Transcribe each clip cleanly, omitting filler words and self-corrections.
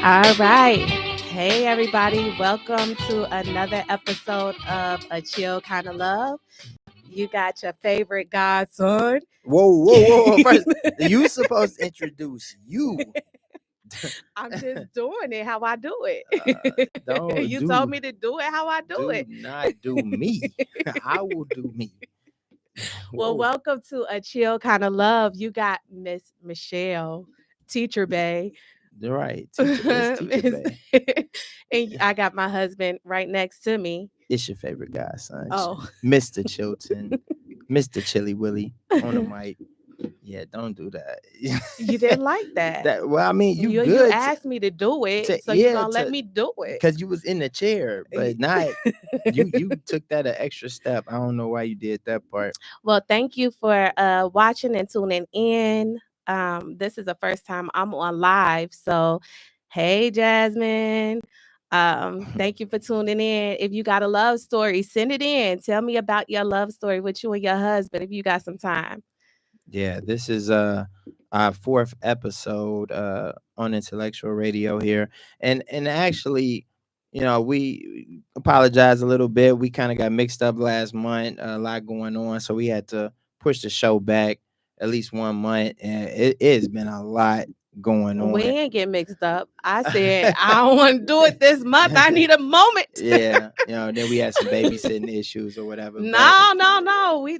All right. Hey, everybody. Welcome to another episode of A Chill Kind of Love. You got your favorite godson. Whoa. First, you supposed to introduce you. I'm just doing it how I do it. Don't You told do me to do it how I do do it. not do me. I will do me. Well, Whoa. welcome to A Chill Kind of Love. You got Miss Michelle, Teacher Bay. Right. Teacher best teacher bay. And I got my husband right next to me. It's your favorite guy, son. Oh. Mr. Chilton. Mr. Chili Willy on the mic. Yeah, don't do that. You didn't like that. Well, I mean, you You good asked me to do it, so you're yeah, gonna let me do it. because you was in the chair, but not you took that an extra step. I don't know why you did that part. Well, thank you for watching and tuning in. This is the first time I'm on live, so hey, Jasmine. Thank you for tuning in. If you got a love story, send it in. Tell me about your love story with you and your husband if you got some time. Yeah, this is our fourth episode on Intellectual Radio here. And actually, we apologize a little bit. We kind of got mixed up last month, a lot going on, so we had to push the show back at least 1 month, and it's been a lot going We on. ain't get mixed up. I said I don't want to do it this month. I need a moment. Yeah, then we had some babysitting issues or whatever. No.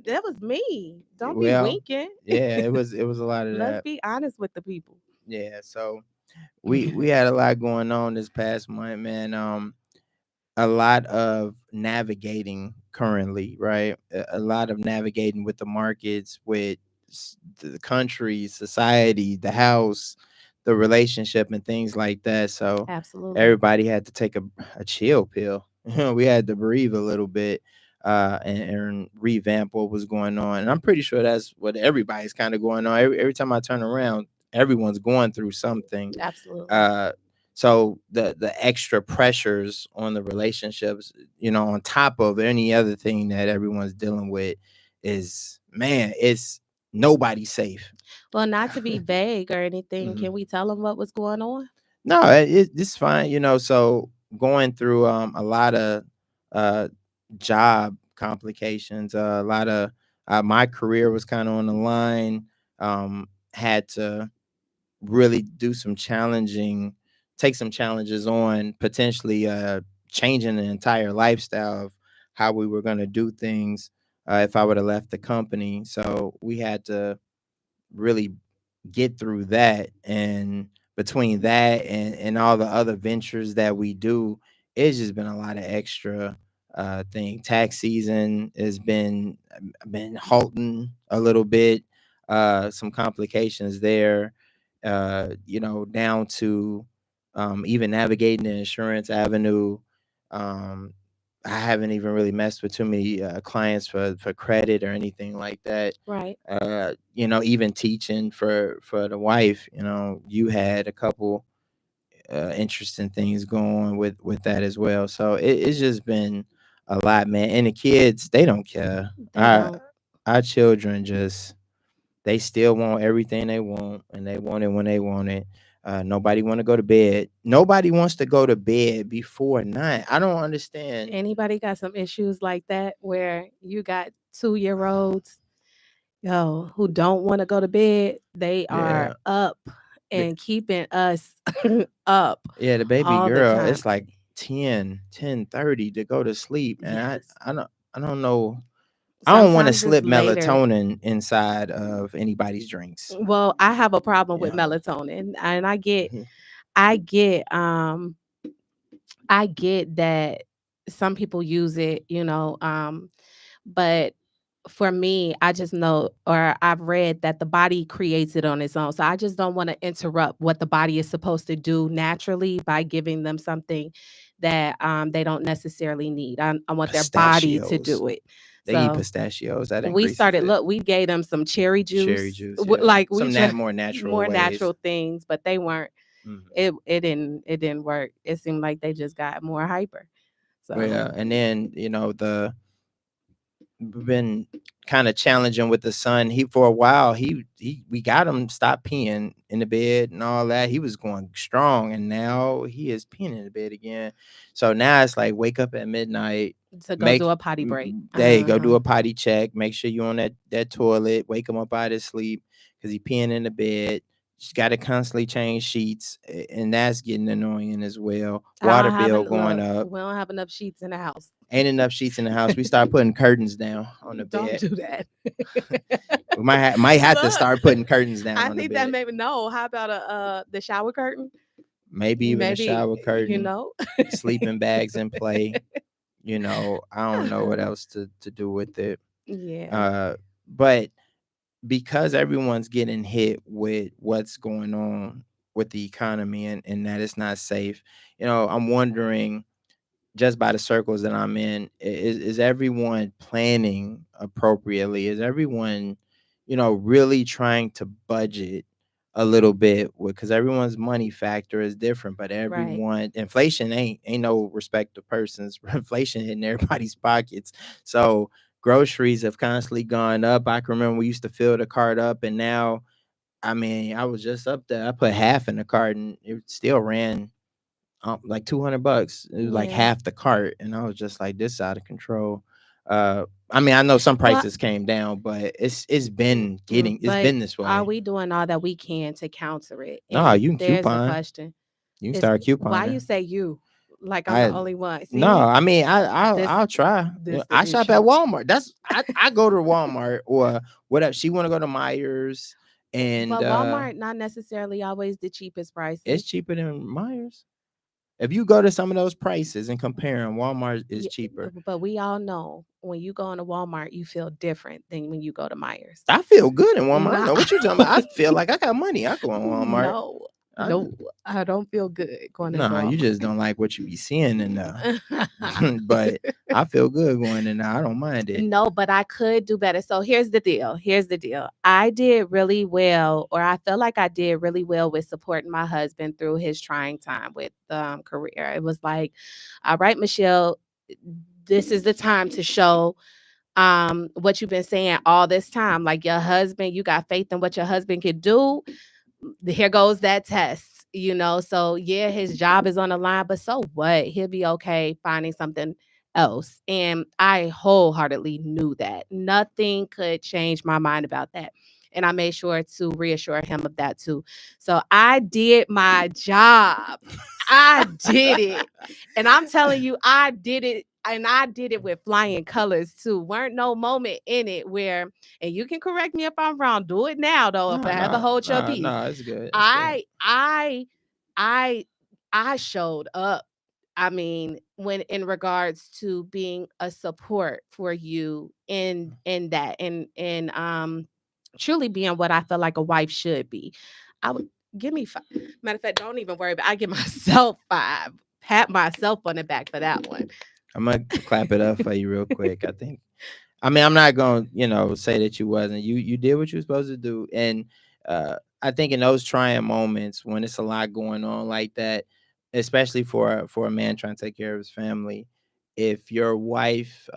That was me. Don't be Well, winking. yeah, it was a lot of Let's that. be honest with the people. Yeah, so we had a lot going on this past month, man. A lot of navigating currently, right? A lot of navigating with the markets, with the country, society, the house, the relationship, and things like that. So Absolutely. everybody had to take a chill pill. We had to breathe a little bit, and revamp what was going on. And I'm pretty sure that's what everybody's kind of going on. Every time I turn around, everyone's going through something. Absolutely. So the extra pressures on the relationships, on top of any other thing that everyone's dealing with, is, man, it's nobody safe. Well, not to be vague or anything, Mhm. can we tell them what was going on? No, it's fine. So going through a lot of uh job complications, a lot of my career was kind of on the line. Had to really take some challenges on, potentially changing the entire lifestyle of how we were going to do things, if I would have left the company. So we had to really get through that, and between that and all the other ventures that we do, it's just been a lot of extra thing. Tax season has been halting a little bit, some complications there, down to even navigating the insurance avenue. I haven't even really messed with too many clients for credit or anything like that. Right. Even teaching for the wife, you had a couple interesting things going with that as well. So it's just been a lot, man. And the kids, they don't care. They don't. Our children just, they still want everything they want, and they want it when they want it. Nobody want to go to bed. Nobody wants to go to bed before 9. I don't understand. Anybody got some issues like that where you got 2-year-olds, who don't want to go to bed? They are Yeah. up The, and keeping us up yeah, the baby all the girl, time. it's like 10:30 to go to sleep. And Yes. I don't know. I don't want to Sometimes it's slip later. melatonin inside of anybody's drinks. Well, I have a problem with Yeah. melatonin, and I get Mhm. I get I get that some people use it, but for me, I just know, or I've read that the body creates it on its own. So I just don't want to interrupt what the body is supposed to do naturally by giving them something that they don't necessarily need. I want their body to Pistachios. do it. They eat So pistachios. That increases it. we gave them some cherry Cherry juice, juice, yeah. like we Some tried more natural more ways. natural things, but they weren't. Mhm. It didn't work. It seemed like they just got more hyper. So Yeah, and then been kind of challenging with the son. He for a while he we got him stopped peeing in the bed and all that. He was going strong, and now he is peeing in the bed again. So now it's like wake up at midnight, To go do make a potty break. hey go do Uh-huh. a potty check, make sure you on that toilet, wake him up out of his sleep because he peeing in the bed. Just got to constantly change sheets, and that's getting annoying as well. I Water bill haven't going look. up. We don't have enough sheets in the house. Ain't enough sheets in the house. We start putting curtains down on the Don't bed. do that. We might have to Look, start putting curtains down I on the think that bed. maybe no. How about a the shower curtain? Maybe even a Maybe shower you curtain, know. sleeping bags in play. I don't know what else to do with it. Yeah. Uh, but because everyone's getting hit with what's going on with the economy and that it's not safe, I'm wondering just by the circles that I'm in, is everyone planning appropriately? Is everyone, really trying to budget a little bit because everyone's money factor is different, but Right. everyone inflation ain't no respect of persons. Inflation hitting everybody's pockets. So groceries have constantly gone up. I can remember we used to fill the cart up, and now I mean I was just up there. I put half in the cart and it still ran like $200. It was like Yeah. half the cart, and I was just like, "This is out of control." I mean, I know some Well, prices came down, but it's but been this are way. we doing all that we can to counter it? No, And you can there's the coupon. question: You can is start why you couponing. say you like I'm the I only one? no, See, I mean, this I'll try. this the I shop at issue. Walmart. I go to Walmart or whatever. She want to go to Myers, and But Walmart not necessarily always the cheapest it's prices. cheaper than Myers. If you go to some of those prices and compare them, Walmart is Yeah, cheaper. but we all know when you go into Walmart, you feel different than when you go to Myers. I feel good in Walmart. I don't Not, know what you're talking about. I feel like I got money. I go in Walmart. no, I, no, I don't feel good going into nah, you Walmart. just don't like what you be seeing in there. But I feel good going in there. I don't mind it. No, but I could do better. So here's the deal. Here's the deal. I did really well, or I feel like I did really well with supporting my husband through his trying time with career. It was like, all right, Michelle, this is the time to show what you've been saying all this time. Like your husband, you got faith in what your husband could do. Here goes that test, so yeah, his job is on the line, but so what, he'll be okay finding something else. And I wholeheartedly knew that nothing could change my mind about that, and I made sure to reassure him of that too. So I did my job. I did it, and I'm telling you, I did it, and I did it with flying colors too. Weren't no moment in it where, and you can correct me if I'm wrong, do it now though if No, I have to no, hold your no, peace. no. It's good. It's good. I i i i showed up. I mean, when in regards to being a support for you in that, and truly being what I feel like a wife should be. I would give me five. Matter of fact, don't even worry about, I give myself five. Pat myself on the back for that one. I'm gonna clap it up for you real quick. I mean, I'm not gonna, say that you wasn't. You did what you were supposed to do, and I think in those trying moments when it's a lot going on like that, especially for a man trying to take care of his family, if your wife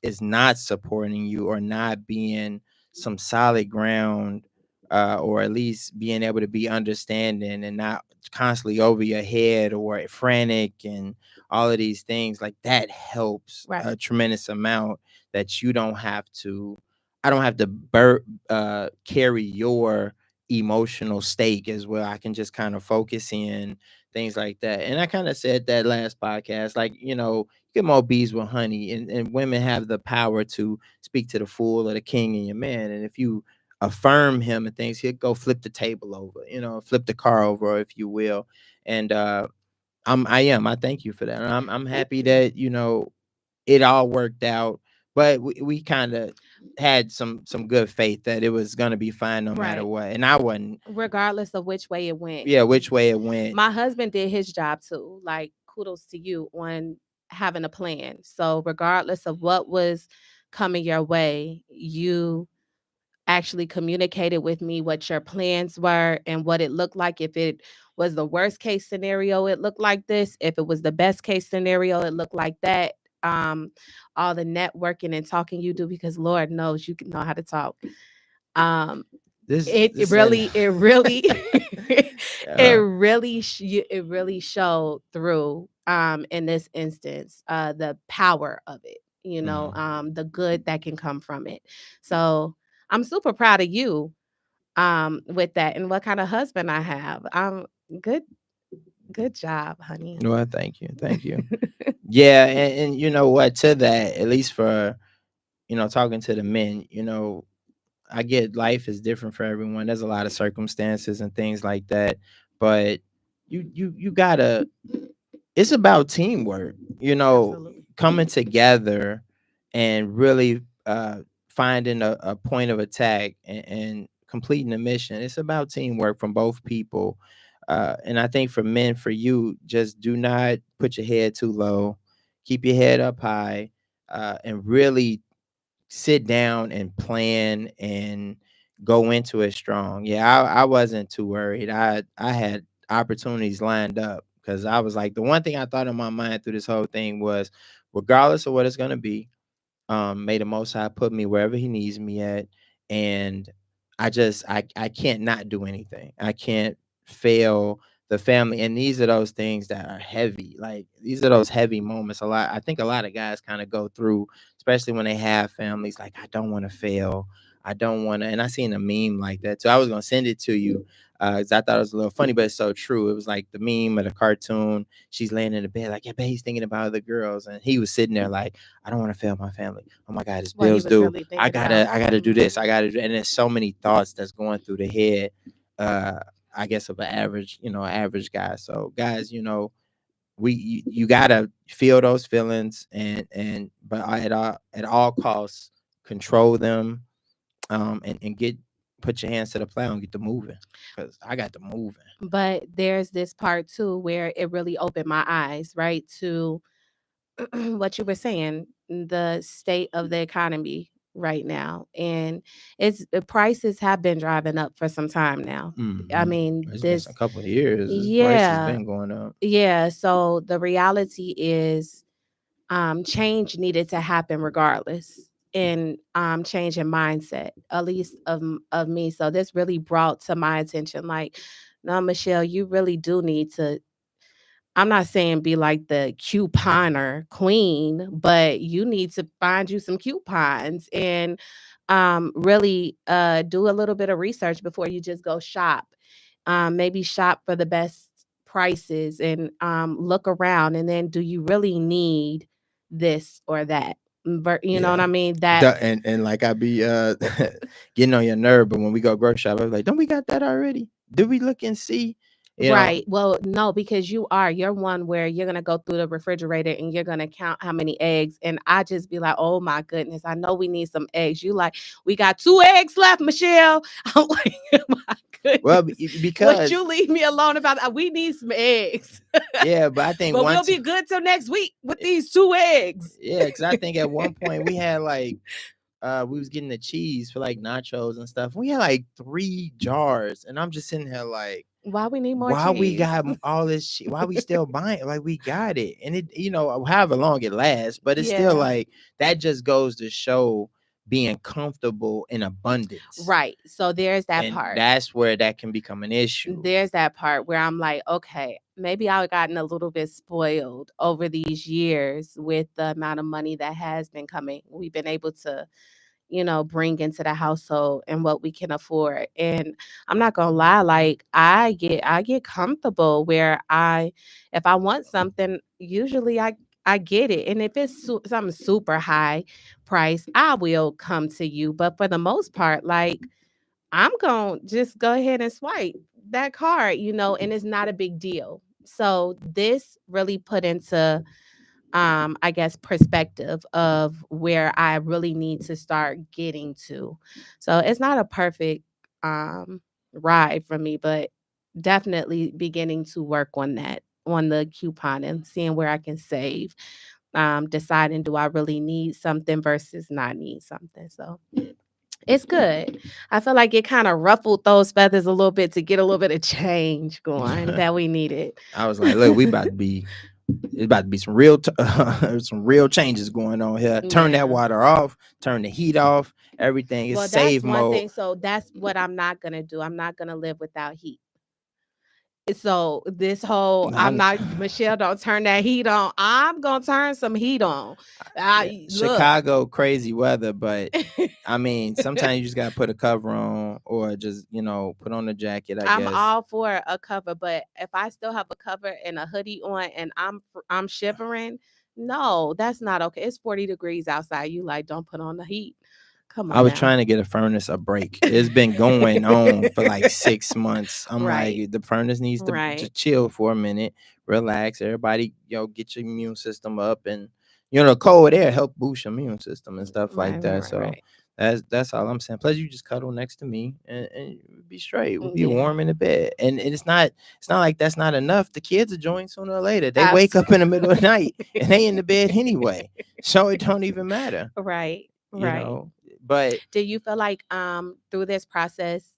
is not supporting you or not being some solid ground, or at least being able to be understanding and not constantly over your head or frantic and all of these things, like that helps Right. a tremendous amount, that you don't have to I don't have to carry your emotional stake as well. I can just kind of focus in things like that. And I kind of said that last podcast, like, get more bees with honey, and women have the power to speak to the fool or the king in your man. And if you affirm him and things, he'll go flip the table over, flip the car over, if you will. And I thank you for that. And I'm Thank happy you. that, it all worked out, but we kind of had some good faith that it was gonna be fine no matter Right. what. And I wasn't, Regardless of which way it went. yeah, which way it went. My husband did his job too. Like, kudos to you on having a plan. So regardless of what was coming your way, you actually communicated with me what your plans were and what it looked like. If it was the worst case scenario, it looked like this. If it was the best case scenario, it looked like that. all the networking and talking you do, because Lord knows you know how to talk. Um, it This and really, it really, uh, it really showed through in this instance, the power of it, mm. the good that can come from it. So I'm super proud of you with that, and what kind of husband I have. Good good job, honey. Well, thank you, thank you. Yeah, and you know what? To that, at least for talking to the men, I get life is different for everyone. There's a lot of circumstances and things like that, but you gotta. It's about teamwork, Absolutely. coming together and really finding a point of attack and completing the mission. It's about teamwork from both people. And I think for men, for you, just do not put your head too low. Keep your head up high, and really sit down and plan and go into it strong. Yeah, I wasn't too worried. I had opportunities lined up because I was like, the one thing I thought in my mind through this whole thing was, regardless of what it's gonna be, may the Most High put me wherever He needs me at, and I can't not do anything. I can't fail the family, and these are those things that are heavy. Like, these are those heavy moments. I think a lot of guys kind of go through, especially when they have families. Like, I don't want to fail. I don't want to. And I seen a meme like that too. I was gonna send it to you. 'Cause I thought it was a little funny, but it's so true. It was like the meme of the cartoon. She's laying in the bed, like, yeah, but he's thinking about other girls, and he was sitting there like, I don't want to fail my family. Oh my God, his What he bills was due. really I thinking gotta, about. I gotta do this. I gotta do, and there's so many thoughts that's going through the head. Uh, I guess of an average, average guy. So guys, you gotta feel those feelings, but at all costs control them, and put your hands to the plow and get to moving, because I got to moving. But there's this part too where it really opened my eyes, right, to what you were saying, the state of the economy right now. And it's the prices have been driving up for some time now. I Hmm. mean, It's been a this, couple of years. This price has yeah, been going up. yeah. So the reality is, change needed to happen regardless, and change in mindset, at least of me. So this really brought to my attention, like, no, Michelle, you really do need to, I'm not saying be like the couponer queen, but you need to find you some coupons and really do a little bit of research before you just go shop. Maybe shop for the best prices and look around, and then do you really need this or that? You know what Yeah. I mean? That And like, I be getting on your nerve, but when we go grocery shop, I was like, don't we got that already? Did we look and see? You know, Right. Well, no, because you're one where you're gonna go through the refrigerator and you're gonna count how many eggs. And I just be like, oh my goodness, I know we need some eggs. You like, we got 2 eggs left, Michelle. I'm like, oh my well, goodness. Would because you leave me alone about that? We need some eggs. yeah, but I think But we'll once, be good till next week with these 2 eggs. yeah, because I think at one point we had like, we was getting the cheese for like nachos and stuff. We had like 3 jars, and I'm just sitting here like, Why we need more why we cheese? got all this shit? Why we still buying? Like, we got it, and it, however long it lasts, but it's still Yeah. like, that just goes to show being comfortable in abundance, Right. So there's that and part. that's where that can become an issue. There's that part where I'm like, okay, maybe I've gotten a little bit spoiled over these years with the amount of money that has been coming. We've been able to, bring into the household and what we can afford. And I'm not gonna lie, like I get comfortable where if I want something, usually I get it. And if it's something super high price, I will come to you. But for the most part, like, I'm going to just go ahead and swipe that card, and it's not a big deal. So this really put into I guess perspective of where I really need to start getting to. So it's not a perfect um ride for me, but definitely beginning to work on that, on the coupon, and seeing where I can save. Deciding, do I really need something versus not need something. So it's good. I feel like it kinda ruffled those feathers a little bit to get a little bit of change going that we needed. I was like, look, we about to be it's about to be some real some real changes going on here. Turn that Yeah. water off, turn the heat off, everything is Well, that's save one mode. thing. So that's what I'm not gonna do. I'm not gonna live without heat. So this whole I'm I, not Michelle, don't turn that heat on. I'm gonna turn some heat on. yeah, I look. Chicago crazy weather, but I mean, sometimes you just gotta put a cover on or just, put on a jacket, I I'm guess. all for a cover, but if I still have a cover and a hoodie on and I'm shivering, no, that's not okay. It's 40 degrees outside. You like don't put on the heat. Come I on was now. trying to get a furnace a break. It's been going on for like 6 months. I'm Right. like, the furnace needs to Right. chill for a minute, relax. Everybody, get your immune system up, and cold air help boost your immune system and stuff Right, like right, that. right, So right. that's all I'm saying. Plus, you just cuddle next to me and we'll be straight. We'll be Yeah. warm in the bed, and it's not like that's not enough. The kids are joining sooner or later. They wake Abs- up in the middle of the night and they in the bed anyway, so it don't even matter. right. You Right. know, but Do you feel like through this process,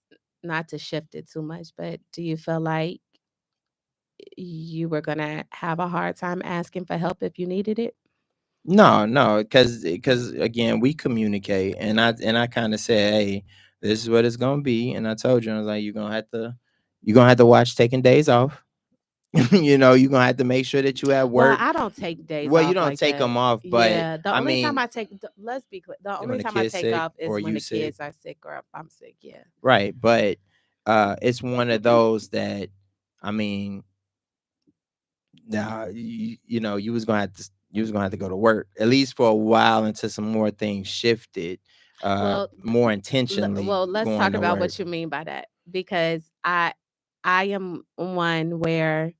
not to shift it too much, but do you feel like you were gonna have a hard time asking for help if you needed it? no, because again, we communicate, and I kind of said, hey, this is what it's gonna be, and I told you, I was like, you're gonna have to watch taking days off. You're gonna have to make sure that you at Well, work. I don't take days Well, you off don't like take that. them off, but Yeah, the I only time mean, I take, let's be clear, the when only the time I kid's take sick off is or when you the sick, kids are sick or if I'm sick. Yeah. right? But it's one of those that, I mean, nah, you was gonna have to go to work at least for a while until some more things shifted, Well, more intentionally let's going talk to about work. what you mean by that because I am one where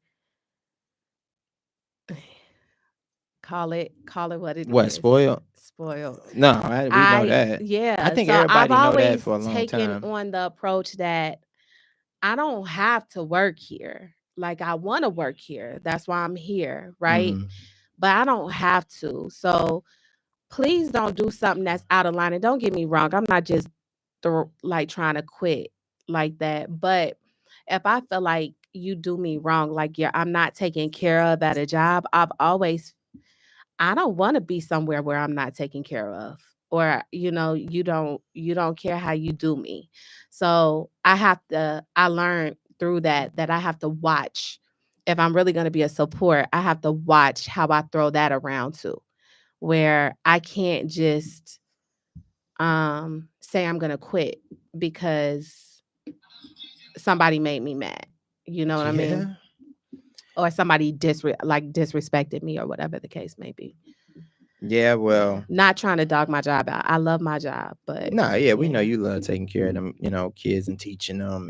call it what it What, is. spoiled? Spoiled. No, we know I that. I Yeah, think so I've everybody know that always for a long taken time. on the approach that I don't have to work here. Like I want to work here. That's why I'm here, right? Hmm. But I don't have to. So please don't do something that's out of line. And don't get me wrong, I'm not just like trying to quit like that. But if I feel like you do me wrong, like I'm not taken care of at a job, I don't want to be somewhere where I'm not taken care of. Or you don't care how you do me. So I learned through that I have to watch if I'm really going to be a support, I have to watch how I throw that around too, where I can't just say I'm gonna quit because somebody made me mad. You know what I mean? Yeah. Or somebody disrespected me or whatever the case may be. Yeah, Yeah. well, Not trying to dog my job out. I love my job, but no, yeah, we know yeah. you love taking care of them, kids and teaching them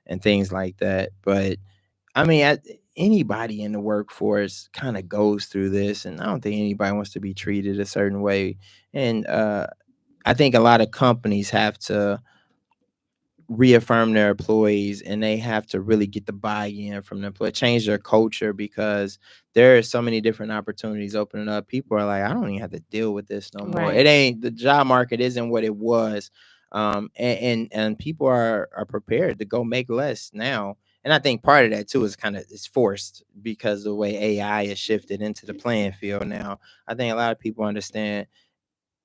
and things like that. But I mean, anybody in the workforce kind of goes through this, and I don't think anybody wants to be treated a certain way. And I think a lot of companies have to reaffirm their employees, and they have to really get the buy-in from the employee, change their culture, because there are so many different opportunities opening up. People are like, I don't even have to deal with this no more. It Right. ain't, the job market isn't what it was. And people are prepared to go make less now. And I think part of that too is kind of, it's forced because the way AI is shifted into the playing field now. I think a lot of people understand,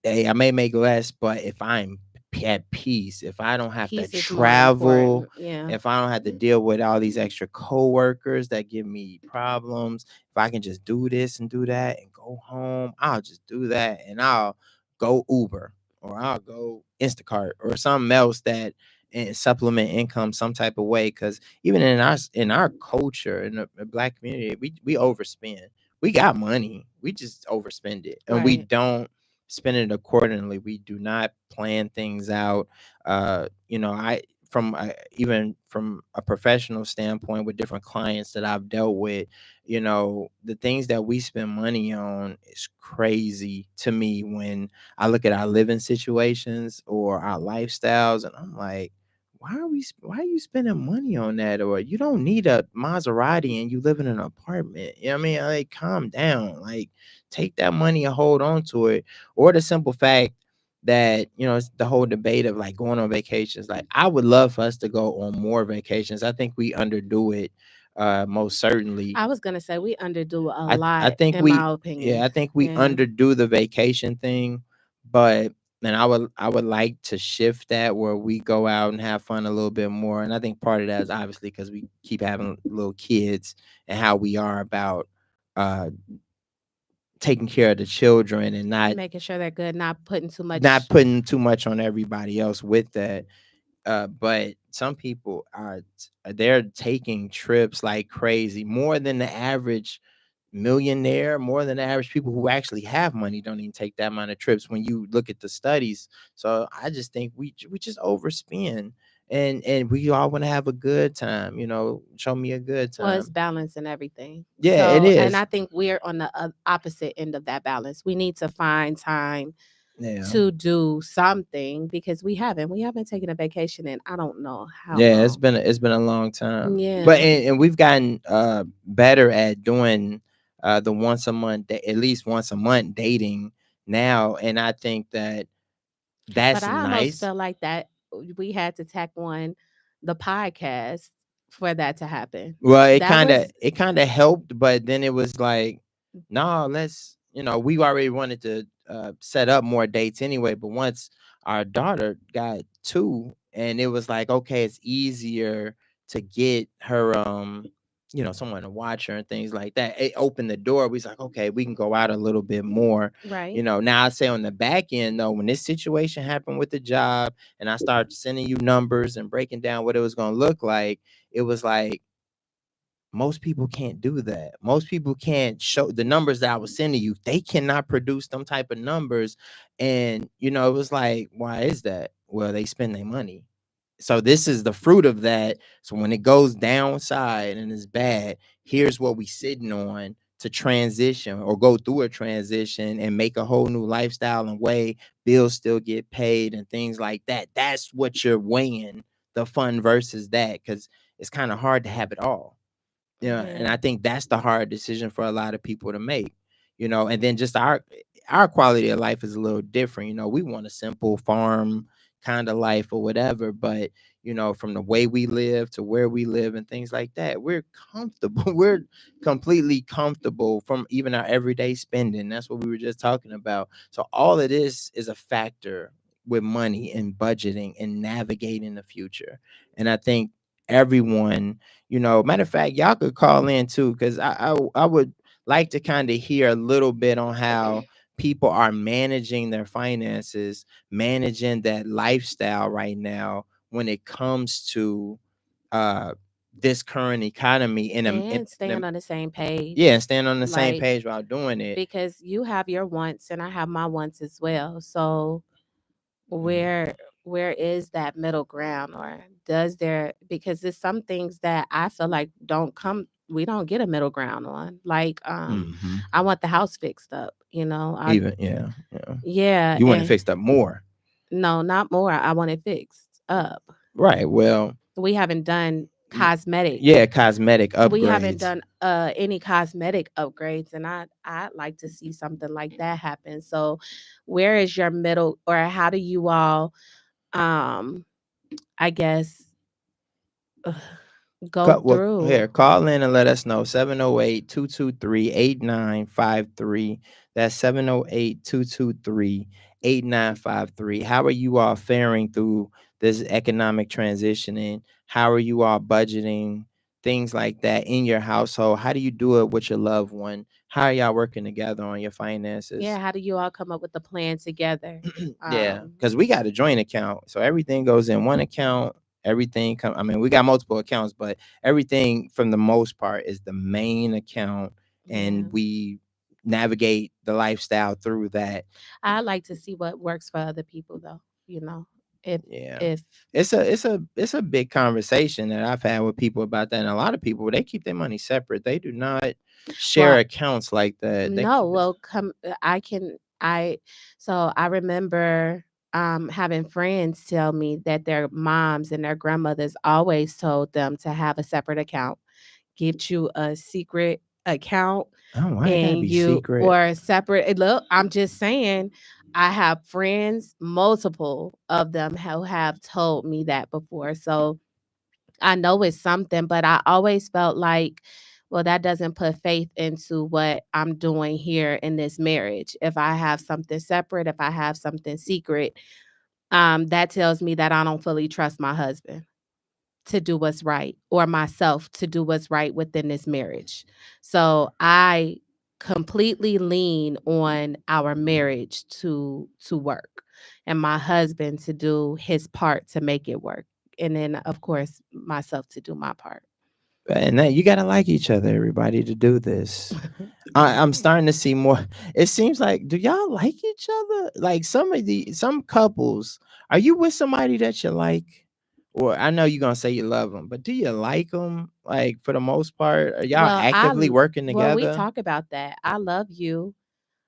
hey, I may make less, but if I'm at peace, if I don't have to Peace is more travel, important. Yeah. if I don't have to deal with all these extra coworkers that give me problems, if I can just do this and do that and go home, I'll just do that, and I'll go Uber or I'll go Instacart or something else that, and supplement income some type of way. Because even in our culture, in the Black community, we overspend. We got money, we just overspend it, and we Right. don't spend it accordingly. We do not plan things out. I from even from a professional standpoint with different clients that I've dealt with, the things that we spend money on is crazy to me when I look at our living situations or our lifestyles, and I'm like, why are you spending money on that? Or you don't need a Maserati and you live in an apartment. You know what I mean? Like, calm down. Like, take that money and hold on to it. Or the simple fact that, it's the whole debate of like going on vacations. Like, I would love for us to go on more vacations. I think we underdo it. most certainly. I was gonna say we underdo a I lot, think in my yeah, opinion. I think we Yeah. underdo the vacation thing, but and I would like to shift that where we go out and have fun a little bit more. And I think part of that is obviously because we keep having little kids and how we are about uh taking care of the children and Making sure they're good, not putting too not much. putting too much on everybody else with that. But some people are they're taking trips like crazy, more than the average millionaire, more than the average people who actually have money don't even take that amount of trips when you look at the studies. So I just think we just overspend, and we all want to have a good time. Show me a good Well, it's time. balance and everything. Yeah, it So, and is. I think we're on the opposite end of that balance. We need to find time Yeah. to do something because we haven't taken a vacation in I don't know how Yeah, long. it's been a long time. But Yeah. and we've gotten better at doing the once a month at least once a month dating now, and I think that But that's I almost nice. felt like that we had to tack on the podcast for that to happen. Well, That was it kind of helped, but then it was like, no, let's, we already wanted to set up more dates anyway. But once our daughter got two, and it was like, okay, it's easier to get her, someone to watch her and things like that. It opened the door. We was like, okay, we can go out a little bit more. right. Now I say on the back end though, when this situation happened with the job, and I started sending you numbers and breaking down what it was going to look like, it was like most people can't do that. Most people can't show the numbers that I was sending you. They cannot produce them type of numbers. And, it was like, why is that? Well, they spend their money. So this is the fruit of that. So when it goes downside and it's bad, here's what we sitting on to transition or go through a transition and make a whole new lifestyle and way bills still get paid and things like that. That's what you're weighing, the fun versus that, because it's kind of hard to have it all. And Yeah. I think that's the hard decision for a lot of people to make. And then just our quality of life is a little different. We want a simple farm kind of life or whatever, but from the way we live to where we live and things like that, we're comfortable. We're completely comfortable from even our everyday spending. That's what we were just talking about. So all of this is a factor with money and budgeting and navigating the future. And I think everyone, matter of fact, y'all could call in too, because I would like to kind of hear a little bit on how people are managing their finances, managing that lifestyle right now when it comes to uh this current economy And in a staying on the same yeah, page. and staying on the same Like page while doing it. because you have your wants and I have my wants as well. So Mhm. where is that middle ground, or does there, because there's some things that I feel like we don't get a middle ground on, like Mhm. I want the house fixed up, I Even yeah. yeah. You want it And fixed up more. no, not more, I want it fixed up. Right. Well, We haven't done y- yeah, cosmetic we haven't upgrades. done any cosmetic upgrades, and I'd like to see something like that happen. So where is your middle, or how do you all um I guess go Well, through? here, call in and let us know. 708-223-8953. That's 708-223-8953. How are you all faring through this economic transition? And how are you all budgeting things like that in your household? How do you do it with your loved one? How are y'all working together on your Yeah, finances? how do you all come up with the plan together? Yeah, um because we got a joint account, so everything goes in one account. Everything come. I mean, we got multiple accounts, but everything for the most part is the main account, yeah, and we navigate the lifestyle through that. I like to see what works for other people though, you know if Yeah, if it's a big conversation that I've had with people about that, and a lot of people, they keep their money separate. They do not share well, accounts like that. They no, keep it. well, I can I so I remember having friends tell me that their moms and their grandmothers always told them to have a separate account, get you a secret account, Oh, why it gotta and be you secret? or a separate look, I'm just saying, I have friends, multiple of them who have told me that before. So I know it's something, but I always felt like, well, that doesn't put faith into what I'm doing here in this marriage. If I have something separate, if I have something secret, that tells me that I don't fully trust my husband to do what's right, or myself to do what's right within this marriage. So I completely lean on our marriage to work, and my husband to do his part to make it work. And then of course myself to do my part. And that you gotta like each other, everybody, to do this. I'm starting to see more. It seems like, do y'all like each other? Like some couples, are you with somebody that you like? Or I know you're gonna say you love them, but do you like them? Like for the most part, are y'all Well, actively working we together? talk about that. I love you,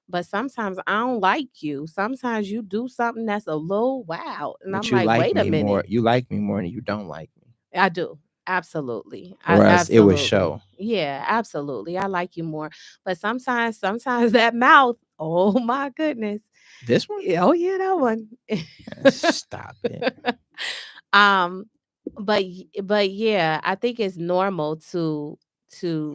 but sometimes I don't like you. Sometimes you do something that's a little wow. And I'm But you like, like wait a me more. minute. You like me more than you don't like me, I do. Absolutely. or else it would Absolutely. show. Yeah, absolutely. I like you more. But sometimes that mouth, oh my goodness. This one, Oh yeah, that one. stop it. um but yeah, I think it's normal to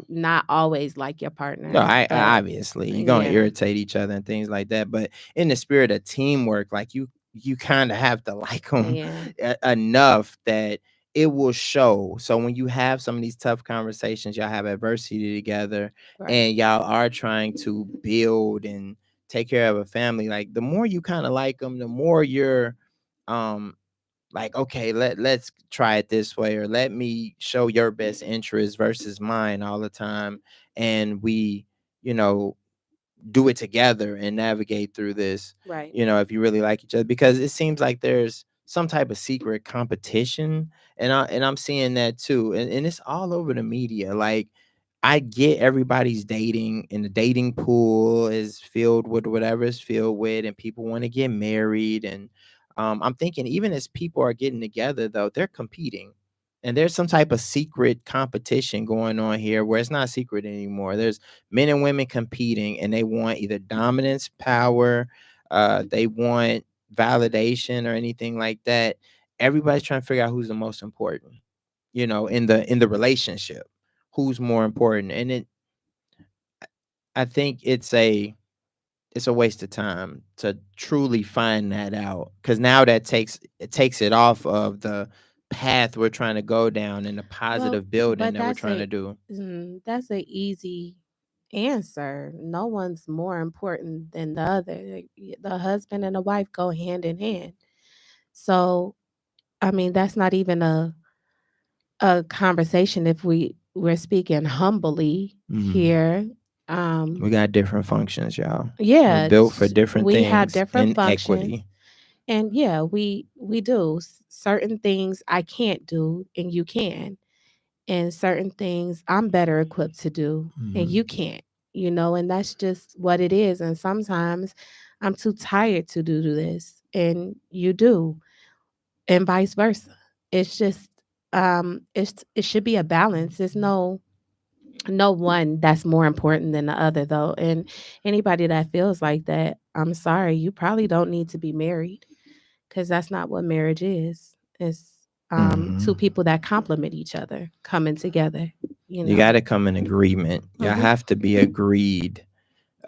not always like your No, partner. I obviously you're gonna Yeah. irritate each other and things like that. But in the spirit of teamwork, like you kind of have to like them Yeah. enough that it will show. So when you have some of these tough conversations, y'all have adversity together, Right. and y'all are trying to build and take care of a family. Like the more you kind of like them, the more you're um like, okay, let's try it this way, or let me show your best interest versus mine all the time, and we, you know, do it together and navigate through this, Right. if you really like each other, because it seems like there's some type of secret competition, and I'm seeing that too, and it's all over the media. Like, I get everybody's dating, and the dating pool is filled with whatever it's filled with, and people want to get married. And I'm thinking, even as people are getting together, though, they're competing. And there's some type of secret competition going on here where it's not secret anymore. There's men and women competing, and they want either dominance, power, they want validation or anything like that. Everybody's trying to figure out who's the most important, in the relationship, who's more important. And I think it's a waste of time to truly find that out, because now it takes it off of the path we're trying to go down and the Well, positive building but that we're trying to do. that's a easy answer. No one's more important than the other. The husband and the wife go hand in hand. So, I mean, that's not even a conversation if we're speaking humbly Mhm. here. We got different functions, y'all. We're Yeah, built for different we have things different in functions. equity. And yeah, we do certain things I can't do and you can, and certain things I'm better equipped to do and Mhm. you can't, and that's just what it is. And sometimes I'm too tired to do this and you do, and vice versa. It's just it should be a balance. There's no one that's more important than the other though. And anybody that feels like that, I'm sorry, you probably don't need to be married, because that's not what marriage is. It's two Mhm. people that complement each other coming together, you You know. got to come in agreement. Y'all Hmm. have to be agreed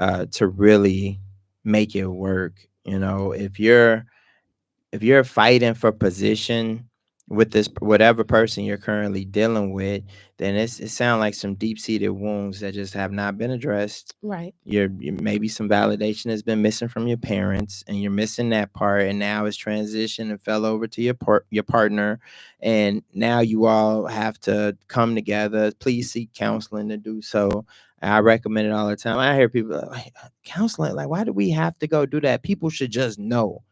to really make it work. If you're fighting for position with this whatever person you're currently dealing with, then it sounds like some deep seated wounds that just have not been addressed. Right. Maybe some validation has been missing from your parents, and you're missing that part, and now it's transitioned and fell over to your partner, and now you all have to come together. Please seek counseling to do so. I recommend it all the time. I hear people like, counseling, like, why do we have to go do that? People should just know.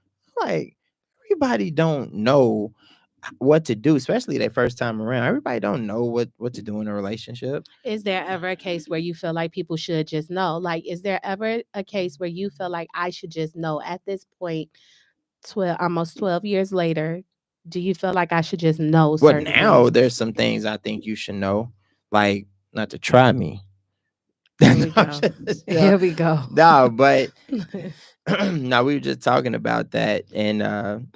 Like, everybody don't know what to do, especially their first time around. Everybody don't know what to do in a relationship. Is there ever a case where you feel like people should just know? Like, is there ever a case where you feel like I should just know at this point, 12 years later? Do you feel like I should just know Well, certain now there's things? some things I think you should know, like not to try me. Here No, we go. no, Here we go. no, but no, we were just talking about that, and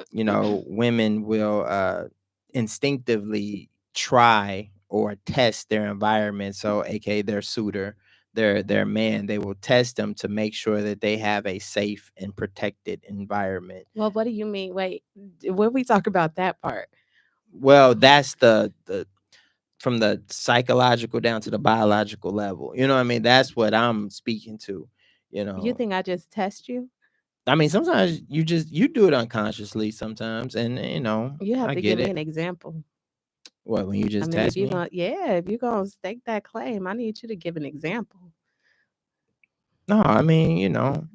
women will instinctively try or test their environment. So, aka their suitor, their man, they will test them to make sure that they have a safe and protected environment. Well, what do you mean? Wait, when we talk about that part, Well, that's the from the psychological down to the biological level. You know what I mean? That's what I'm speaking to. You you know, think I just test you? I mean, sometimes you do it unconsciously sometimes, and You have I to give get me it. an example. What, when you I just mean, test me? if you're gonna stake that claim, I need you to give an example. No, I mean, no,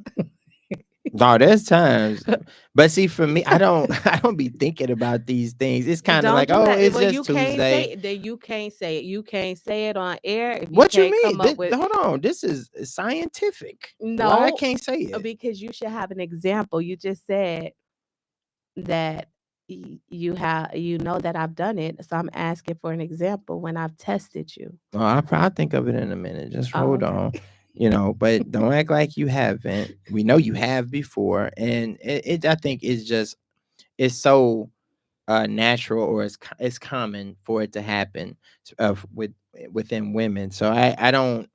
there's times, but see, for me, I don't, I don't be thinking about these things. It's kind of Don't like, do oh, that. it's Well, you just can't say Tuesday. it. Then you can't say it. You can't say it on air if you What you can't mean? come up with Hold on, this is scientific. Why I no, can't say it? because you should have an example. You just said that you know that I've done it, so I'm asking for an example when I've tested you. Oh, I'll think of it in a minute. Just Oh, hold okay. on. But don't act like you haven't. We know you have before, and I think it's so natural, or it's common for it to happen within women. So I don't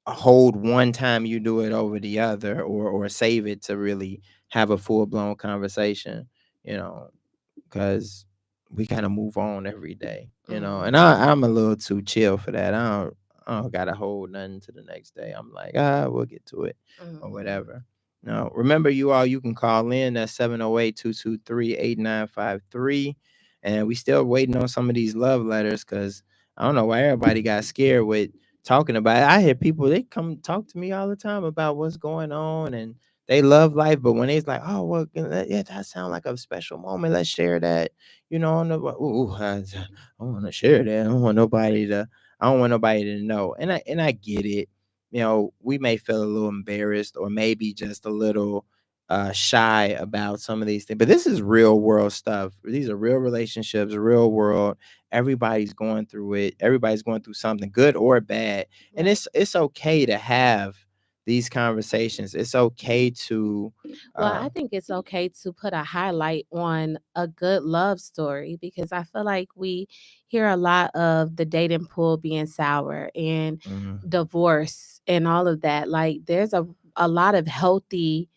hold one time you do it over the other, or save it to really have a full blown conversation. You know, because we kind of move on every day, and Mm-hmm. I'm a little too chill for that. I don't gotta hold nothing to the next day. I'm like, we'll get to it or Mm-hmm. whatever. Now, remember, you can call in at 708-223-8953. And we still waiting on some of these love letters, because I don't know why everybody got scared with talking about it. I hear people, they come talk to me all the time about what's going on, and they love life. But when it's like, oh well, yeah, that sounds like a special moment. Let's share that. On the I want to share that. I don't want nobody to know. And I get it. We may feel a little embarrassed, or maybe just a little shy about some of these things. But this is real world stuff. These are real relationships, real world. Everybody's going through it. Everybody's going through something, good or bad. And Right. it's okay to have these conversations. It's okay to Well, uh I think it's okay to put a highlight on a good love story because I feel like we hear a lot of the dating pool being sour and mhm, divorce and all of that. Like there's a lot of healthy,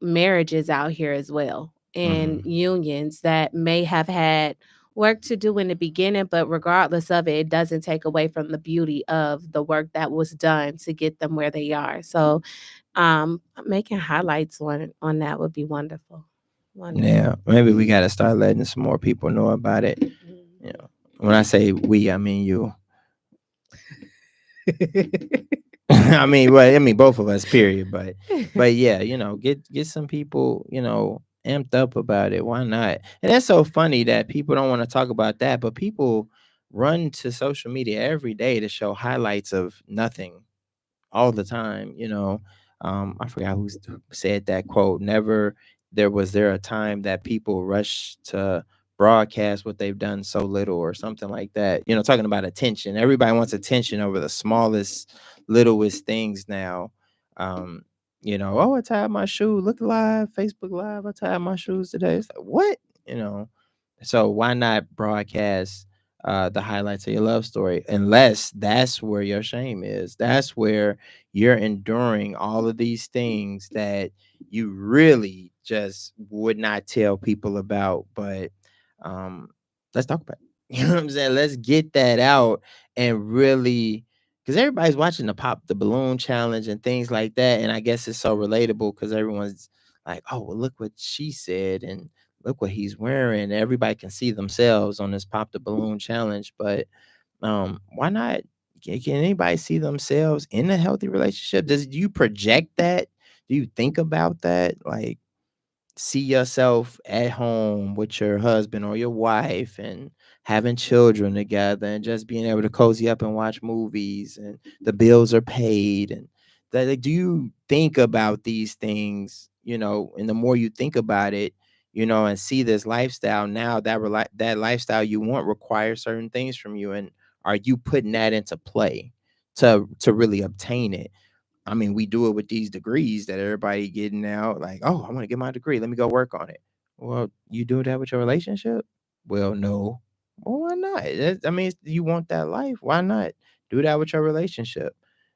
marriages out here as well and mhm. unions that may have had work to do in the beginning, but regardless of it, it doesn't take away from the beauty of the work that was done to get them where they are. So making highlights on that would be wonderful. Yeah, Wonderful. maybe we got to start letting some more people know about it. When I say we, I mean you. I mean both of us, period. But yeah, get some people, amped up about it. Why not? And that's so funny that people don't want to talk about that, but people run to social media every day to show highlights of nothing all the time. I forgot who said that quote. Never there a time that people rush to broadcast what they've done so little, or something like that. Talking about attention. Everybody wants attention over the smallest, littlest things now. Um, oh, I tied my shoe. Look live, Facebook Live. I tied my shoes today. It's like, what? You know, so why not broadcast the highlights of your love story, unless that's where your shame is. That's where you're enduring all of these things that you really just would not tell people about. But um, let's talk about it. You know what I'm saying? Let's get that out, and really, because everybody's watching the pop the balloon challenge and things like that. And I guess it's so relatable because everyone's like, oh, well, look what she said, and look what he's wearing. Everybody can see themselves on this pop the balloon challenge. But why not? Can anybody see themselves in a healthy relationship? Do you project that? Do you think about that? Like, see yourself at home with your husband or your wife, and having children together, and just being able to cozy up and watch movies, and the bills are paid, and that, like, do you think about these things? And the more you think about it, and see this lifestyle now, that lifestyle you want requires certain things from you, and are you putting that into play to really obtain it? I mean, we do it with these degrees that everybody getting now. Like, oh, I want to get my degree. Let me go work on it. Well, you do that with your relationship? Well, no. Well, why not? I mean, you want that life. Why not do that with your relationship?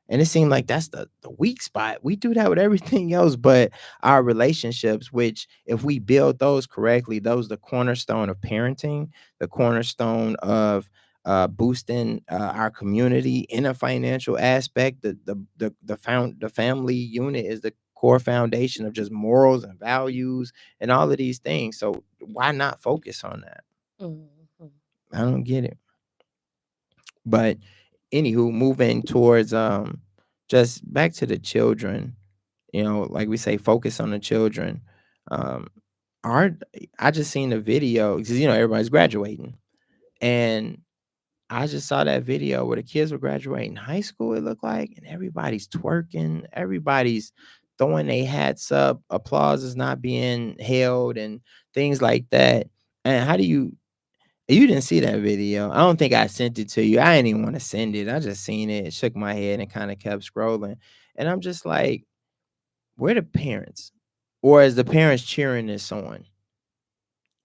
And it seemed like that's the weak spot. We do that with everything else, but our relationships, which if we build those correctly, those the cornerstone of parenting, the cornerstone of boosting our community in a financial aspect. The family unit is the core foundation of just morals and values and all of these things. So why not focus on that? Mhm. I don't get it. But anywho, moving towards just back to the children, like we say, focus on the children. Um our I just seen a video because everybody's graduating. And I just saw that video where the kids were graduating high school, it looked like, and everybody's twerking, everybody's throwing their hats up, applause is not being held and things like that. And how do you didn't see that video? I don't think I sent it to you. I didn't even want to send it. I just seen it, shook my head, and kind of kept scrolling. And I'm just like, where the parents? Or is the parents cheering this on?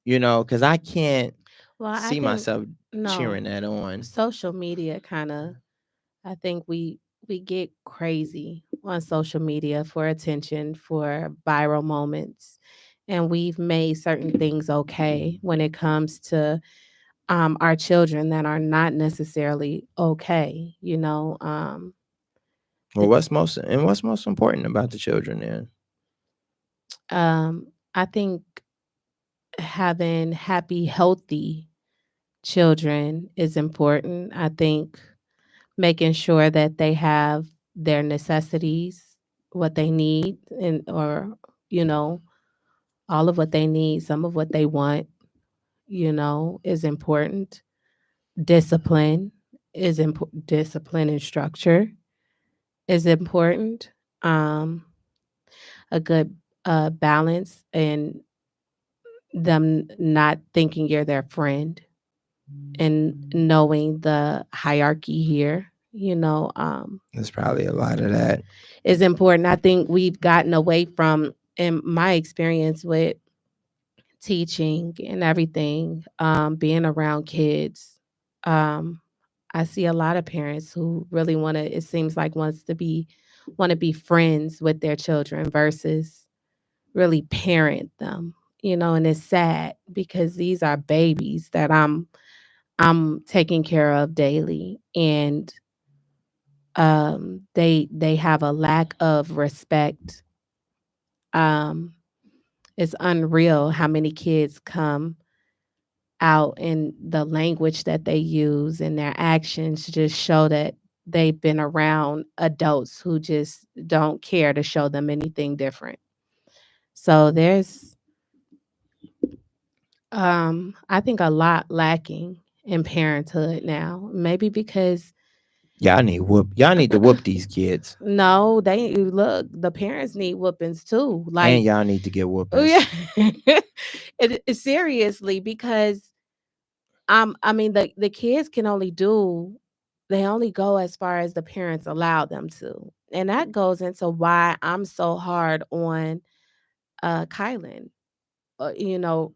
Because I can't Well, I see think myself cheering no, that on. social media kind of. I think we get crazy on social media for attention, for viral moments, and we've made certain things okay when it comes to our children that are not necessarily okay. Well, The what's most important about the children then? I think having happy, healthy children is important. I think making sure that they have their necessities, what they need, and or you know all of what they need, some of what they want, is important. Discipline is important. Discipline and structure is important. Um, a good balance and them not thinking you're their friend and knowing the hierarchy here, There's probably a lot of that. is important. I think we've gotten away from, in my experience with teaching and everything, being around kids. Um, I see a lot of parents who really want to. It seems like want to be friends with their children versus really parent them. And it's sad because these are babies that I'm taking care of daily, and they have a lack of respect. Um, it's unreal how many kids come out and the language that they use and their actions just show that they've been around adults who just don't care to show them anything different. So there's I think a lot lacking in parenthood now. Maybe because Y'all need to whoop these kids. no, they look, the parents need whoopings too. And Like, y'all need to get oh whoopings. yeah. Seriously, because I mean the kids can only do they only go as far as the parents allow them to. And that goes into why I'm so hard on Kylan.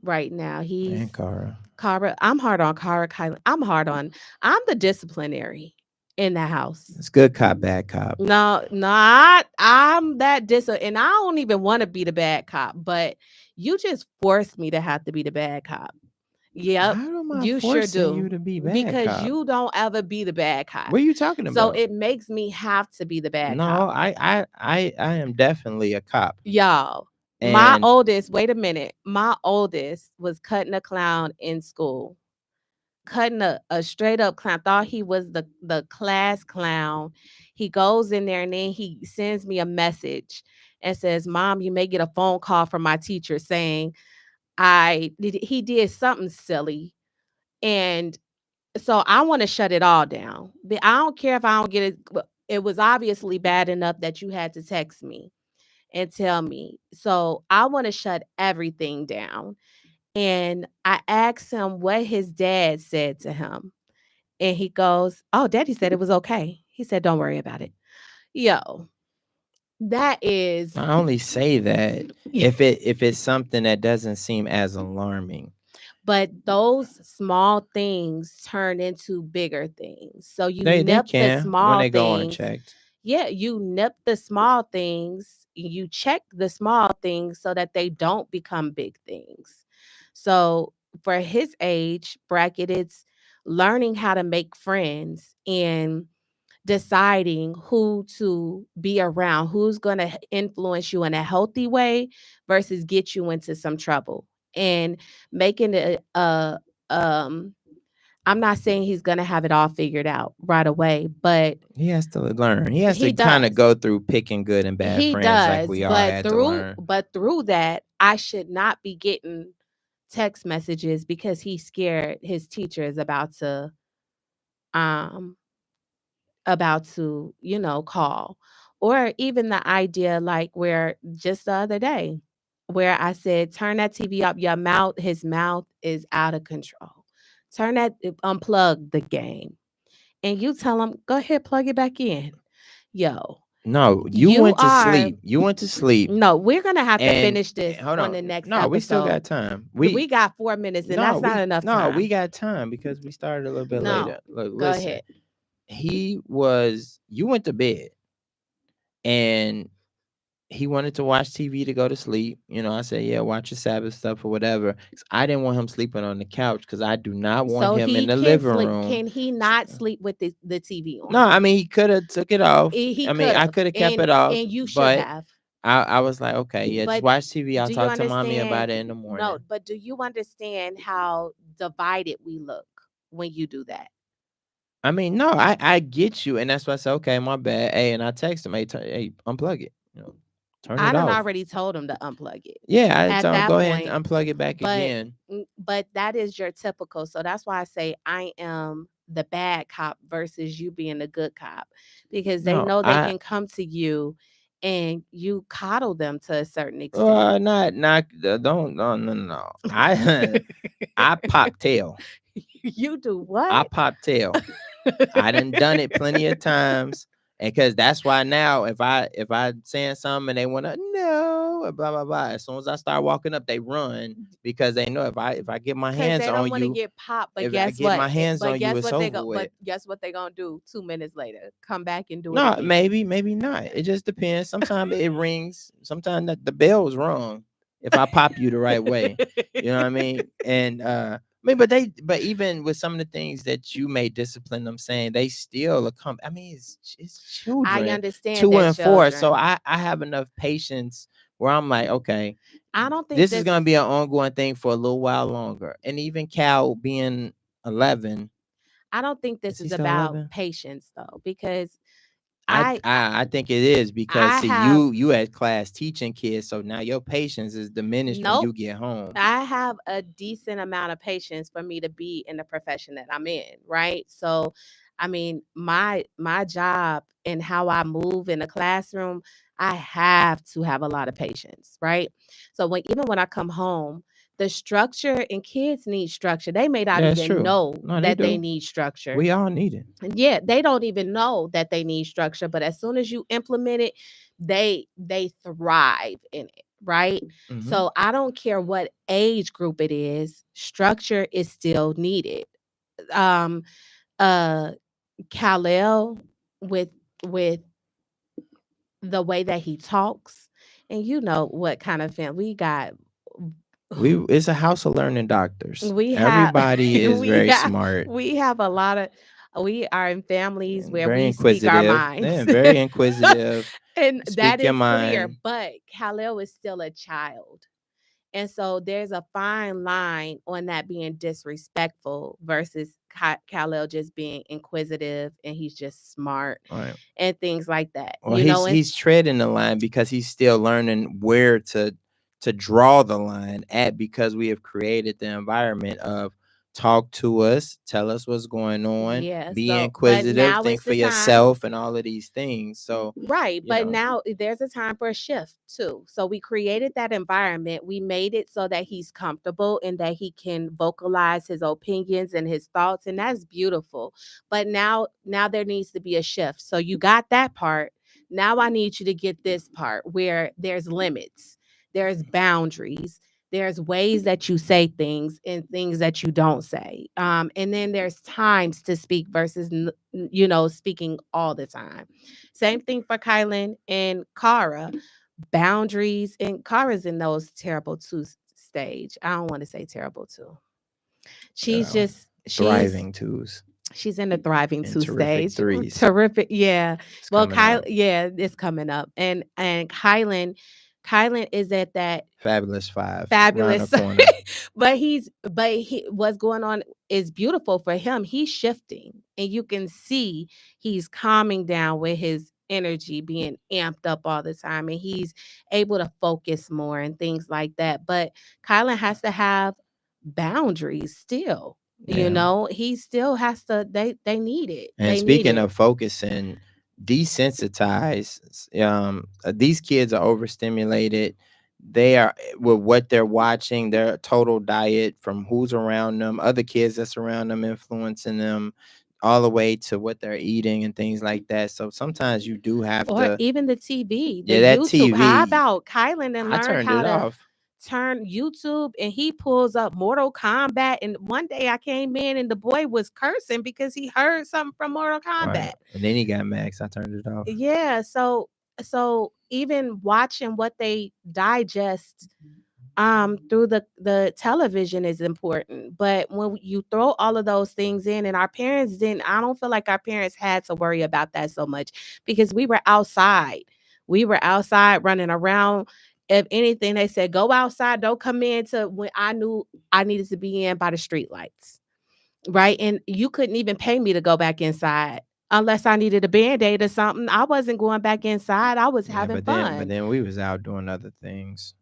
Right now. And Cara. I'm hard on Kara Kylan. I'm the disciplinary in the house. It's good cop, bad cop. No, not I'm that and I don't even want to be the bad cop, but you just force me to have to be the bad cop. Yep, How am I you sure forcing do. you to be bad Because cop? you don't ever be the bad cop. What are you talking So about? it makes me have to be the bad cop. No, I am definitely a cop. Y'all, my And oldest, wait a minute. My oldest was cutting a clown in school. Cutting a straight up clown. Thought he was the class clown. He goes in there and then he sends me a message and says, "Mom, you may get a phone call from my teacher saying he did something silly." And so I want to shut it all down. But I don't care if I don't get it. It was obviously bad enough that you had to text me and tell me. So I want to shut everything down. And I asked him what his dad said to him. And he goes, "Oh, daddy said it was okay." He said, "Don't worry about it." Yo, that is I only say that if it's something that doesn't seem as alarming. But those small things turn into bigger things. So you They nip the can when small they go things. unchecked. Yeah, you nip the small things, you check the small things so that they don't become big things. So for his age bracket, it's learning how to make friends and deciding who to be around, who's going to influence you in a healthy way versus get you into some trouble. And making it um I'm not saying he's going to have it all figured out right away, but He has to learn. He has to he kind of does. go through picking good and bad He friends like does, we all had to learn. but through that, I should not be getting text messages because he's scared his teacher is um about to, call. Or even the idea like where just the other day where I said, turn that TV up, his mouth is out of control. Unplug the game. And you tell him, go ahead, plug it back in. Yo, No, you you went to are sleep. You went to sleep. no, we're gonna have to And finish this hold on on. the next No, we still episode. got time. We got 4 minutes, and that's not enough We time. got time because we started a little bit later. No, Look, go listen. ahead. You went to bed and he wanted to watch TV to go to sleep. I said, yeah, watch your Sabbath stuff or whatever. 'Cause I didn't want him sleeping on the couch because I do not want So him in he the can living sleep. room. Can he not sleep with the TV No, on? I mean he could have took it off. He I mean could I have, could have kept and it off, and you should but have. I was like, okay, yeah, just But watch TV. I'll do you talk to mommy understand? about it in the No, morning. but do you understand how divided we look when you do that? I mean, no, I get you, and that's why I said, okay, my bad. Hey, and I text him, hey, hey, unplug it, turn I it done off. already told him to unplug it Yeah, I at told him that go ahead point. and unplug it back But again. but that is your typical. So that's why I say I am the bad cop versus you being the good cop, because they No, know they can come to you and you coddle them to a certain extent. not don't no no no. I pop tail. You do I what? pop tail. I done it plenty of times, and because that's why now if I saying something and they want to no blah blah blah, as soon as I start walking up, they run because they know if I get my Because hands they don't on want to you, get popped. But if I guess get what? my hands on you, it's over with. But guess what they gonna do 2 minutes later? Come back and do it No, again. maybe not. It just depends. Sometimes it rings. Sometimes the bell's rung. If I pop you the right way, you know what I mean. And but even with some of the things that you may discipline them, saying they still come. I mean, it's I children, understand 2 and 4. So children. I have enough patience where I'm like, okay, I don't think this is this gonna is. be an ongoing thing for a little while longer. And even Cal being 11, I don't think is this he is still about 11? patience though, because I I I I think it is because I see have you at class teaching kids, so now your patience is diminished when nope. you get home. I have a decent amount of patience for me to be in the profession that I'm in, right? So, I mean, my job and how I move in a classroom, I have to have a lot of patience, right? So even when I come home, the structure and kids need structure. They may not Yeah, it's even true. know No, they that they do. need structure. We all need it. And yeah, they don't even know that they need structure, but as soon as you implement it, they thrive in it, right? Hmm. So I don't care what age group it is, structure is still needed. Um uh Khalil with with the way that he talks, and you know what kind of fan we got. It's a house of learning doctors. We have Everybody is we very have smart, we have a lot of we are in families and where very we speak our inquisitive. minds. Yeah, very inquisitive. And that Speak your is clear, mind. but Khalil is still a child. And so there's a fine line on that being disrespectful versus Khalil just being inquisitive and he's just smart Right. and things like that. Well, he's treading the line because he's still learning where to draw the line at, because we have created the environment of talk to us, tell us what's going on, Yeah. be So, but inquisitive, now think it's for the time. yourself, and all of these things. So, Right. you But know, now there's a time for a shift too. So we created that environment. We made it so that he's comfortable and that he can vocalize his opinions and his thoughts. And that's beautiful. But now there needs to be a shift. So you got that part. Now I need you to get this part where there's limits, there's boundaries. There's ways that you say things and things that you don't say. And then there's times to speak versus, speaking all the time. Same thing for Kylan and Kara. Boundaries, and Kara's in those terrible two stage. I don't want to say terrible two. She's Girl, just thriving twos she's in the thriving and two terrific stage. threes. Terrific, yeah. It's Well, coming up. it's coming up, and Kylan is at that Fabulous five around the fabulous, corner. but what's going on is beautiful for him. He's shifting, and you can see he's calming down with his energy being amped up all the time, and he's able to focus more and things like that. But Kylan has to have boundaries still. Yeah. He still has to. They need it. And They need speaking it. of focusing, desensitize. These kids are overstimulated. They are with what they're watching, their total diet from who's around them, other kids that's around them, influencing them, all the way to what they're eating and things like that. So sometimes you do have Or to, even the TV, the yeah, that YouTube. How TV. about Kylan and I learned turned how it to off. turn YouTube, and he pulls up Mortal Kombat. And one day I came in and the boy was cursing because he heard something from Mortal Right. Kombat. And then he got mad 'cause I turned it off. Yeah, so even watching what they digest through the television is important. But when you throw all of those things in, and our parents didn't, I don't feel like our parents had to worry about that so much because we were outside. We were outside running around. If anything, they said, go outside, don't come in to when I knew I needed to be in by the street lights. Right. And you couldn't even pay me to go back inside unless I needed a band-aid or something. I wasn't going back inside. I was Yeah, having but fun. then we was out doing other things.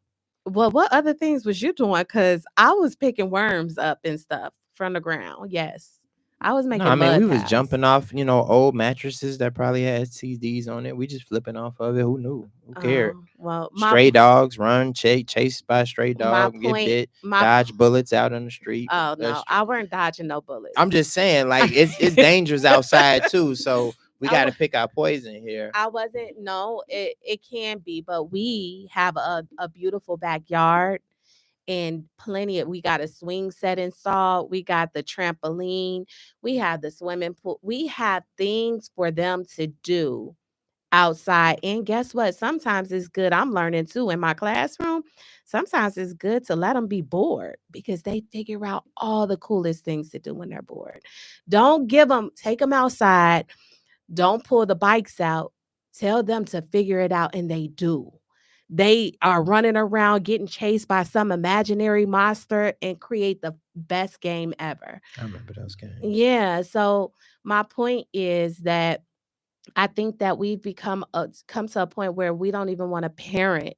Well, what other things was you doing? Because I was picking worms up and stuff from the ground. Yes. I was No, I making mean mud we was pies. jumping off, old mattresses that probably had CDs on it. We just flipping off of it. Who knew? Who cared? Well, Stray dogs run, chased by a stray my dog, get point, bit, my dodge bullets out on the street. oh That's no, I weren't dodging no bullets. I'm just saying, like it's dangerous outside too. So we I, got to wa- pick our poison here. I wasn't. No, it can be, but we have a beautiful backyard and plenty of. We got a swing set installed. We got the trampoline. We have the swimming pool. We have things for them to do outside. And guess what? Sometimes it's good. I'm learning too in my classroom. Sometimes it's good to let them be bored because they figure out all the coolest things to do when they're bored. Take them outside. Don't pull the bikes out. Tell them to figure it out, and they do. They are running around getting chased by some imaginary monster and create the best game ever. I remember those games. Yeah. So my point is that I think that we've come to a point where we don't even want to parent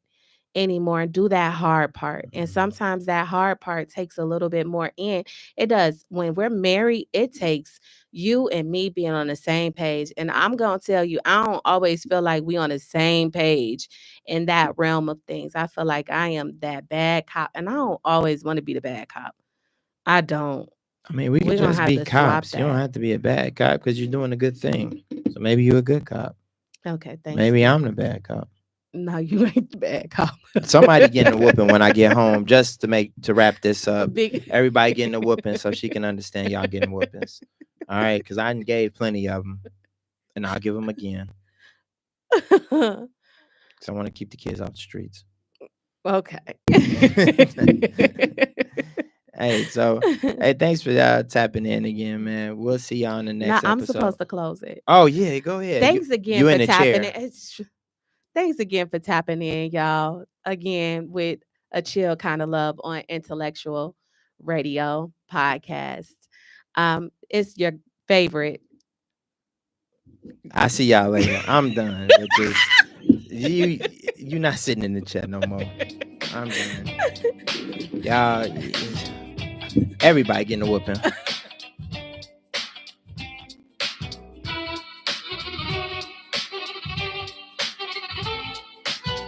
anymore and do that hard part. And sometimes that hard part takes a little bit more in. It does. When we're married, it takes you and me being on the same page. And I'm going to tell you, I don't always feel like we on the same page in that realm of things. I feel like I am that bad cop, and I don't always want to be the bad cop. I don't. I mean, we could We're going to just have be to swap cops. You don't that. have to be a bad cop because you're doing a good thing. So maybe you're a good cop. Okay, thanks. Maybe I'm the bad cop. No, you ain't the bad cop. Somebody getting a whooping when I get home, just to wrap this up. Big. Everybody getting a whooping so she can understand y'all getting whoopings. All right, because I gave plenty of them, and I'll give them again. So I want to keep the kids off the streets. Okay. Hey, thanks for tapping in again, man. We'll see y'all on the Now next I'm episode. supposed to close it. Oh yeah, go ahead. Thanks again you for in the tapping chair. in. Thanks again for tapping in, y'all. Again, with a chill kind of love on Intellectual Radio Podcast. It's your favorite. I see y'all later. I'm done with this. You not sitting in the chat no more. I'm done. Y'all, everybody getting a whooping.